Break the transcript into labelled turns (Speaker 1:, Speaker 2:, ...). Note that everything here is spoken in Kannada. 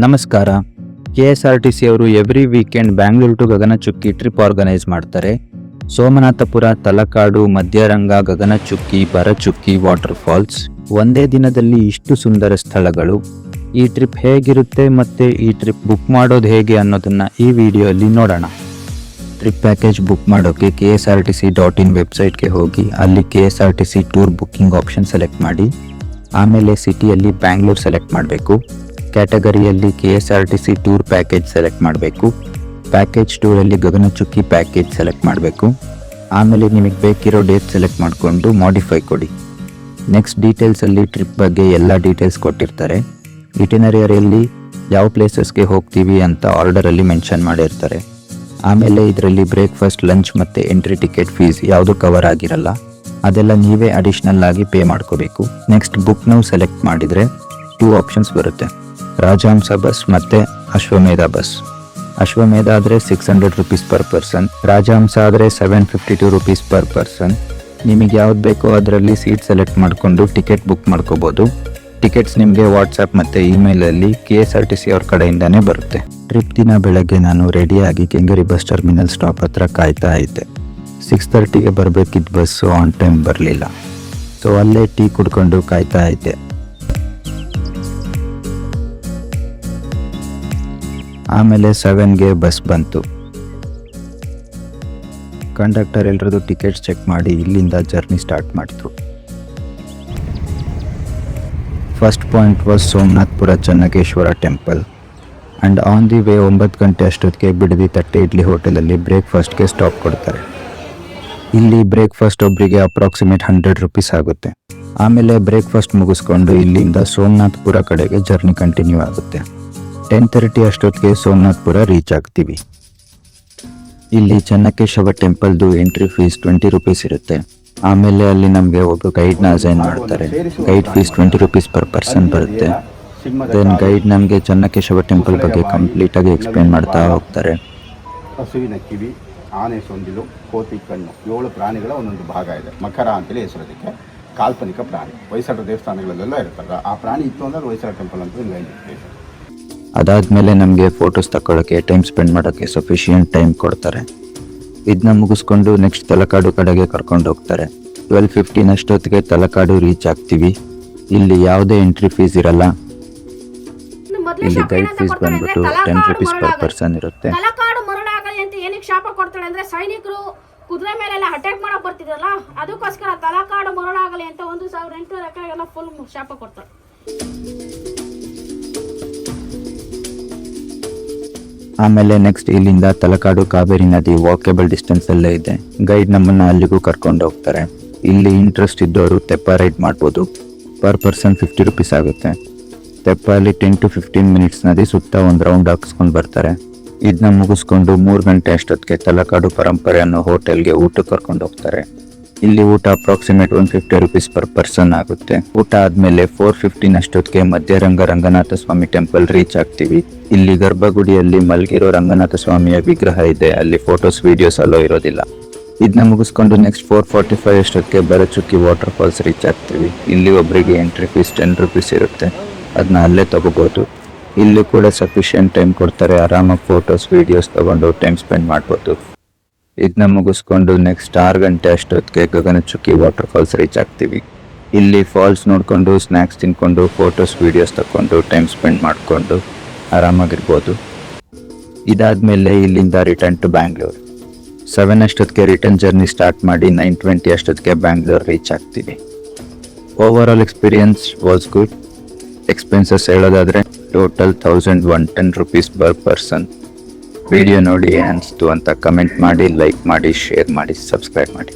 Speaker 1: ನಮಸ್ಕಾರ. KSRTC ಅವರು every weekend Bangalore to Gaganachukki trip organise ಮಾಡ್ತಾರೆ. ಸೋಮನಾಥಪುರ, ತಲಕಾಡು, ಮಧ್ಯರಂಗ, ಗಗನಚುಕ್ಕಿ, ಭರಚುಕ್ಕಿ, ವಾಟರ್ ಫಾಲ್ಸ್, ಒಂದೇ ದಿನದಲ್ಲಿ ಇಷ್ಟು ಸುಂದರ ಸ್ಥಳಗಳು. ಈ ಟ್ರಿಪ್ ಹೇಗಿರುತ್ತೆ ಮತ್ತೆ ಈ ಟ್ರಿಪ್ ಬುಕ್ ಮಾಡೋದು ಹೇಗೆ ಅನ್ನೋದನ್ನ ಈ ವಿಡಿಯೋಲಿ ನೋಡೋಣ. ಟ್ರಿಪ್ ಪ್ಯಾಕೇಜ್ ಬುಕ್ ಮಾಡೋಕೆ KSRTC.in ವೆಬ್ಸೈಟ್ಗೆ ಹೋಗಿ ಅಲ್ಲಿ KSRTC tour booking option select ಮಾಡಿ. ಆಮೇಲೆ ಸಿಟಿಯಲ್ಲಿ ಬ್ಯಾಂಗ್ಳೂರು ಸೆಲೆಕ್ಟ್ ಮಾಡಬೇಕು. ಕ್ಯಾಟಗರಿಯಲ್ಲಿ KSRTC ಟೂರ್ ಪ್ಯಾಕೇಜ್ ಸೆಲೆಕ್ಟ್ ಮಾಡಬೇಕು. ಪ್ಯಾಕೇಜ್ ಟೂರಲ್ಲಿ ಗಗನಚುಕ್ಕಿ ಪ್ಯಾಕೇಜ್ ಸೆಲೆಕ್ಟ್ ಮಾಡಬೇಕು. ಆಮೇಲೆ ನಿಮಗೆ ಬೇಕಿರೋ ಡೇಟ್ ಸೆಲೆಕ್ಟ್ ಮಾಡಿಕೊಂಡು ಮಾಡಿಫೈ ಕೊಡಿ. ನೆಕ್ಸ್ಟ್ ಡೀಟೇಲ್ಸಲ್ಲಿ ಟ್ರಿಪ್ ಬಗ್ಗೆ ಎಲ್ಲ ಡೀಟೇಲ್ಸ್ ಕೊಟ್ಟಿರ್ತಾರೆ. ಇಟಿನರಿಯರಿಯಲ್ಲಿ ಯಾವ ಪ್ಲೇಸಸ್ಗೆ ಹೋಗ್ತೀವಿ ಅಂತ ಆರ್ಡರಲ್ಲಿ ಮೆನ್ಷನ್ ಮಾಡಿರ್ತಾರೆ. ಆಮೇಲೆ ಇದರಲ್ಲಿ ಬ್ರೇಕ್ಫಾಸ್ಟ್, ಲಂಚ್ ಮತ್ತು ಎಂಟ್ರಿ ಟಿಕೆಟ್ ಫೀಸ್ ಯಾವುದು ಕವರ್ ಆಗಿರಲ್ಲ. ಅದೆಲ್ಲ ನೀವೇ ಅಡಿಷ್ನಲ್ ಆಗಿ ಪೇ ಮಾಡ್ಕೋಬೇಕು. ನೆಕ್ಸ್ಟ್ ಬುಕ್ ನಾವು ಸೆಲೆಕ್ಟ್ ಮಾಡಿದರೆ 2 ಆಪ್ಷನ್ಸ್ ಬರುತ್ತೆ, ರಾಜಹಂಸ ಬಸ್ ಮತ್ತು ಅಶ್ವಮೇಧ ಬಸ್. ಅಶ್ವಮೇಧ ಆದರೆ 600 ರುಪೀಸ್ ಪರ್ ಪರ್ಸನ್, ರಾಜಹಂಸ ಆದರೆ 752 ರುಪೀಸ್ ಪರ್ ಪರ್ಸನ್. ನಿಮಗೆ ಯಾವ್ದು ಬೇಕೋ ಅದರಲ್ಲಿ ಸೀಟ್ ಸೆಲೆಕ್ಟ್ ಮಾಡಿಕೊಂಡು ಟಿಕೆಟ್ ಬುಕ್ ಮಾಡ್ಕೋಬೋದು. ಟಿಕೆಟ್ಸ್ ನಿಮಗೆ ವಾಟ್ಸಪ್ ಮತ್ತು ಇಮೇಲಲ್ಲಿ KSRTC ಅವ್ರ ಕಡೆಯಿಂದನೇ ಬರುತ್ತೆ. ಟ್ರಿಪ್ ದಿನ ಬೆಳಗ್ಗೆ ನಾನು ರೆಡಿಯಾಗಿ ಕೆಂಗೇರಿ ಬಸ್ ಟರ್ಮಿನಲ್ ಸ್ಟಾಪ್ ಹತ್ರ ಕಾಯ್ತಾ ಇದ್ದೆ. 6:30ಗೆ ಬರಬೇಕಿದ್ದ ಬಸ್ಸು ಆನ್ ಟೈಮ್ ಬರಲಿಲ್ಲ. ಸೊ ಅಲ್ಲೇ ಟೀ ಕುಡ್ಕೊಂಡು ಕಾಯ್ತಾ ಇದ್ದೆ. ಆಮೇಲೆ 7ಗೆ ಬಸ್ ಬಂತು. ಕಂಡಕ್ಟರ್ ಎಲ್ಲರದು ಟಿಕೆಟ್ಸ್ ಚೆಕ್ ಮಾಡಿ ಇಲ್ಲಿಂದ ಜರ್ನಿ ಸ್ಟಾರ್ಟ್ ಮಾಡಿದ್ರು. First point was Somanathapura Channakeshwara temple. And on the way 9 ಗಂಟೆ ಅಷ್ಟೊತ್ತಿಗೆ ಬಿಡದಿ ತಟ್ಟೆ ಇಡ್ಲಿ ಹೋಟೆಲಲ್ಲಿ ಬ್ರೇಕ್ಫಾಸ್ಟ್ಗೆ ಸ್ಟಾಪ್ ಕೊಡ್ತಾರೆ. ಇಲ್ಲಿ ಬ್ರೇಕ್ಫಾಸ್ಟ್ ಒಬ್ಬರಿಗೆ ಅಪ್ರಾಕ್ಸಿಮೇಟ್ 100 ರುಪೀಸ್ ಆಗುತ್ತೆ. ಆಮೇಲೆ ಬ್ರೇಕ್ಫಾಸ್ಟ್ ಮುಗಿಸ್ಕೊಂಡು ಇಲ್ಲಿಂದ ಸೋಮನಾಥಪುರ ಕಡೆಗೆ ಜರ್ನಿ ಕಂಟಿನ್ಯೂ ಆಗುತ್ತೆ. 10:30 ಅಷ್ಟೊತ್ತಿಗೆ ಸೋಮನಾಥಪುರ ರೀಚ್ ಆಗ್ತೀವಿ. ಇಲ್ಲಿ ಚನ್ನಕೇಶವ ಟೆಂಪಲ್ದು ಎಂಟ್ರಿ ಫೀಸ್ 20 ರುಪೀಸ್ ಇರುತ್ತೆ. ಆಮೇಲೆ ಅಲ್ಲಿ ನಮಗೆ ಒಬ್ಬರು ಗೈಡ್ನ ಅಸೈನ್ ಮಾಡ್ತಾರೆ. Guide fees 20 rupees per person ಬರುತ್ತೆ. ದೆನ್ ಗೈಡ್ ನಮಗೆ ಚನ್ನಕೇಶವ ಟೆಂಪಲ್ ಬಗ್ಗೆ ಕಂಪ್ಲೀಟಾಗಿ ಎಕ್ಸ್ಪ್ಲೇನ್ ಮಾಡ್ತಾ ಹೋಗ್ತಾರೆ.
Speaker 2: ಹಸುವಿನ ಕಿವಿ, ಆನೆ ಸೊಂದಿಲು, ಕೋತಿ ಕಣ್ಣು, 7 ಪ್ರಾಣಿಗಳ ಒಂದೊಂದು ಭಾಗ ಇದೆ. ಮಕರ ಅಂತೇಳಿ ಹೆಸರೋದಕ್ಕೆ ಕಾಲ್ಪನಿಕ ಪ್ರಾಣಿ. ಹೊಯ್ಸಳರ ದೇವಸ್ಥಾನಗಳಲ್ಲೆಲ್ಲ ಇರುತ್ತಲ್ಲ, ಆ ಪ್ರಾಣಿ ಇತ್ತು ಅಂದ್ರೆ ಹೊಯ್ಸಳ ಟೆಂಪಲ್ ಅಂತ ಹಿಂಗೆ.
Speaker 1: ಅದಾದಮೇಲೆ ನಮಗೆ ಫೋಟೋಸ್ ತಗೊಳ್ಳೋಕ್ಕೆ, ಟೈಮ್ ಸ್ಪೆಂಡ್ ಮಾಡೋಕ್ಕೆ ಸಫಿಷಿಯೆಂಟ್ ಟೈಮ್ ಕೊಡ್ತಾರೆ. ಇದನ್ನ ಮುಗಿಸ್ಕೊಂಡು ನೆಕ್ಸ್ಟ್ ತಲಕಾಡು ಕಡೆಗೆ ಕರ್ಕೊಂಡು ಹೋಗ್ತಾರೆ. 12:15 ಅಷ್ಟೊತ್ತಿಗೆ ತಲಕಾಡು ರೀಚ್ ಆಗ್ತೀವಿ. ಇಲ್ಲಿ ಯಾವುದೇ ಎಂಟ್ರಿ ಫೀಸ್ ಇರಲ್ಲ. ಇಲ್ಲಿ ಗೈಡ್ ಫೀಸ್ ಬಂದ್ಬಿಟ್ಟು 10 ರುಪೀಸ್ ಪರ್ ಪರ್ಸನ್ ಇರುತ್ತೆ.
Speaker 3: ತಲಕಾಡು ಮರುಳಾಗಲಿ ಅಂತ ಏನಕ್ಕೆ ಶಾಪ ಕೊಡ್ತಾಳೆ ಅಂದ್ರೆ, ಸೈನಿಕರು ಕುದುರೆ ಮೇಲೆಲ್ಲ ಅಟ್ಯಾಕ್ ಮಾಡಕ್ ಬರ್ತಿದ್ರಲ್ಲ, ಅದಕ್ಕೋಸ್ಕರ ತಲಕಾಡು ಮರುಳಾಗಲಿ ಅಂತ 1800 ಎಕರೆಗೆಲ್ಲ ಫುಲ್ ಶಾಪ ಕೊಡ್ತಾಳೆ.
Speaker 1: ಆಮೇಲೆ ನೆಕ್ಸ್ಟ್ ಇಲ್ಲಿಂದ ತಲಕಾಡು ಕಾವೇರಿ ನದಿ ವಾಕೇಬಲ್ ಡಿಸ್ಟೆನ್ಸ್ ಅಲ್ಲೇ ಇದೆ. ಗೈಡ್ ನಮ್ಮನ್ನು ಅಲ್ಲಿಗೂ ಕರ್ಕೊಂಡು ಹೋಗ್ತಾರೆ. ಇಲ್ಲಿ ಇಂಟ್ರೆಸ್ಟ್ ಇದ್ದವರು ತೆಪ್ಪ ರೈಡ್ ಮಾಡ್ಬೋದು. ಪರ್ ಪರ್ಸನ್ 50 ರುಪೀಸ್ ಆಗುತ್ತೆ. ತೆಪ್ಪಲ್ಲಿ 10 to 15 ಮಿನಿಟ್ಸ್ ನದಿ ಸುತ್ತ ಒಂದು ರೌಂಡ್ ಹಾಕಿಸ್ಕೊಂಡು ಬರ್ತಾರೆ. ಇದನ್ನ ಮುಗಿಸ್ಕೊಂಡು 3 ಗಂಟೆ ಅಷ್ಟೊತ್ತಿಗೆ ತಲಕಾಡು ಪರಂಪರೆ ಅನ್ನೋ ಹೋಟೆಲ್ಗೆ ಊಟಕ್ಕೆ ಕರ್ಕೊಂಡು ಹೋಗ್ತಾರೆ. ಇಲ್ಲಿ ಊಟ ಅಪ್ರಾಕ್ಸಿಮೇಟ್ 150 ರುಪೀಸ್ ಪರ್ ಪರ್ಸನ್ ಆಗುತ್ತೆ. ಊಟ ಆದಮೇಲೆ 4:15 ಅಷ್ಟೊತ್ತಿಗೆ ಮಧ್ಯರಂಗ ರಂಗನಾಥ ಸ್ವಾಮಿ ಟೆಂಪಲ್ ರೀಚ್ ಆಗ್ತೀವಿ. ಇಲ್ಲಿ ಗರ್ಭಗುಡಿಯಲ್ಲಿ ಮಲಗಿರೋ ರಂಗನಾಥ ಸ್ವಾಮಿಯ ವಿಗ್ರಹ ಇದೆ. ಅಲ್ಲಿ ಫೋಟೋಸ್, ವಿಡಿಯೋಸ್ ಅಲ್ಲೋ ಇರೋದಿಲ್ಲ. ಇದನ್ನ ಮುಗಿಸ್ಕೊಂಡು ನೆಕ್ಸ್ಟ್ 4:45 ಅಷ್ಟೊತ್ತಿಗೆ ಭರಚುಕ್ಕಿ ವಾಟರ್ ಫಾಲ್ಸ್ ರೀಚ್ ಆಗ್ತೀವಿ. ಇಲ್ಲಿ ಒಬ್ಬರಿಗೆ ಎಂಟ್ರಿ ಫೀಸ್ 10 ರುಪೀಸ್ ಇರುತ್ತೆ. ಅದನ್ನ ಅಲ್ಲೇ ತಗೋಬೋದು. ಇಲ್ಲಿ ಕೂಡ ಸಫಿಷಿಯೆಂಟ್ ಟೈಮ್ ಕೊಡ್ತಾರೆ. ಆರಾಮಾಗಿ ಫೋಟೋಸ್, ವಿಡಿಯೋಸ್ ತಗೊಂಡು ಟೈಮ್ ಸ್ಪೆಂಡ್ ಮಾಡ್ಬೋದು. ಇದನ್ನ ಮುಗಿಸ್ಕೊಂಡು ನೆಕ್ಸ್ಟ್ 6 ಗಂಟೆ ಅಷ್ಟೊತ್ತಿಗೆ ಗಗನಚುಕ್ಕಿ ವಾಟರ್ ಫಾಲ್ಸ್ ರೀಚ್ ಆಗ್ತೀವಿ. ಇಲ್ಲಿ ಫಾಲ್ಸ್ ನೋಡಿಕೊಂಡು, ಸ್ನ್ಯಾಕ್ಸ್ ತಿನ್ಕೊಂಡು, ಫೋಟೋಸ್, ವಿಡಿಯೋಸ್ ತಗೊಂಡು ಟೈಮ್ ಸ್ಪೆಂಡ್ ಮಾಡಿಕೊಂಡು ಆರಾಮಾಗಿರ್ಬೋದು. ಇದಾದಮೇಲೆ ಇಲ್ಲಿಂದ ರಿಟರ್ನ್ ಟು ಬ್ಯಾಂಗ್ಳೂರ್. 7 ಅಷ್ಟೊತ್ತಿಗೆ ರಿಟರ್ನ್ ಜರ್ನಿ ಸ್ಟಾರ್ಟ್ ಮಾಡಿ 9:20 ಅಷ್ಟೊತ್ತಿಗೆ ಬ್ಯಾಂಗ್ಳೂರ್ ರೀಚ್ ಆಗ್ತೀವಿ. Overall experience was good. Expenses ಹೇಳೋದಾದರೆ total 1110 rupees per person. Video ನೋಡಿ ಅನಿಸ್ತು ಅಂತ ಕಮೆಂಟ್ ಮಾಡಿ, ಲೈಕ್ ಮಾಡಿ, ಶೇರ್ ಮಾಡಿ, ಸಬ್ಸ್ಕ್ರೈಬ್ ಮಾಡಿ.